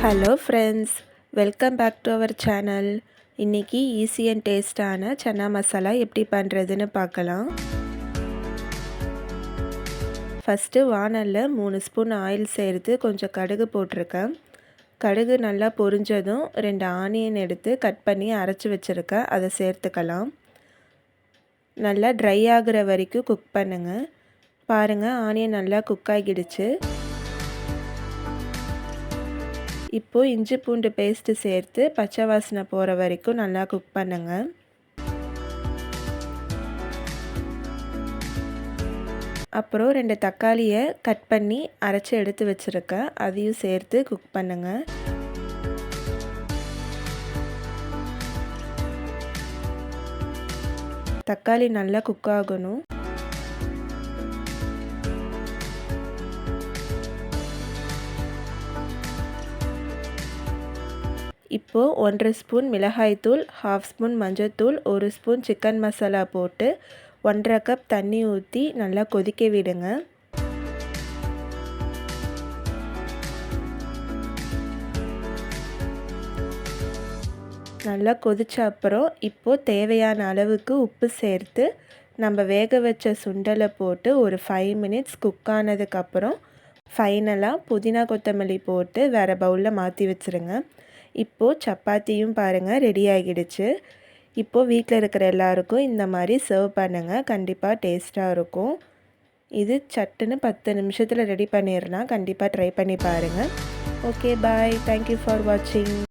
Hello friends, welcome back to our channel. இன்றைக்கி easy and டேஸ்டான சன்னா மசாலா எப்படி பண்ணுறதுன்னு பார்க்கலாம். ஃபஸ்ட்டு வானலில் 3 ஸ்பூன் ஆயில் சேர்த்து கொஞ்சம் கடுகு போட்டிருக்கேன். கடுகு நல்லா பொரிஞ்சதும் 2 ஆனியன் எடுத்து கட் பண்ணி அரைச்சி வச்சுருக்கேன், அதை சேர்த்துக்கலாம். நல்லா ட்ரை ஆகிற வரைக்கும் குக் பண்ணுங்கள். பாருங்கள், ஆனியன் நல்லா குக் ஆகிடுச்சு. இப்போது இஞ்சி பூண்டு பேஸ்ட்டு சேர்த்து பச்சை வாசனை போகிற வரைக்கும் நல்லா குக் பண்ணுங்கள். அப்புறம் 2 தக்காளியை கட் பண்ணி அரைச்சி எடுத்து வச்சுருக்கேன், அதையும் சேர்த்து குக் பண்ணுங்கள். தக்காளி நல்லா குக் ஆகணும். இப்போது 1.5 ஸ்பூன் மிளகாய்த்தூள், 1/2 ஸ்பூன் மஞ்சள்தூள், 1 ஸ்பூன் சிக்கன் மசாலா போட்டு 1.5 கப் தண்ணி ஊற்றி நல்லா கொதிக்க விடுங்க. நல்லா கொதித்த அப்புறம் இப்போது தேவையான அளவுக்கு உப்பு சேர்த்து நம்ம வேக வச்ச சுண்டலை போட்டு ஒரு 5 மினிட்ஸ் குக் ஆனதுக்கப்புறம் ஃபைனலாக புதினா கொத்தமல்லி போட்டு வேறு பவுலில் மாற்றி வச்சுருங்க. இப்போது சப்பாத்தியும் பாருங்கள் ரெடி ஆகிடுச்சு. இப்போது வீட்டில் இருக்கிற எல்லாருக்கும் இந்த மாதிரி சர்வ் பண்ணுங்கள், கண்டிப்பாக டேஸ்ட்டாக இருக்கும். இது சட்டுன்னு 10 நிமிஷத்தில் ரெடி பண்ணிடலாம். கண்டிப்பாக ட்ரை பண்ணி பாருங்கள். Okay, bye. தேங்க்யூ ஃபார் வாட்சிங்.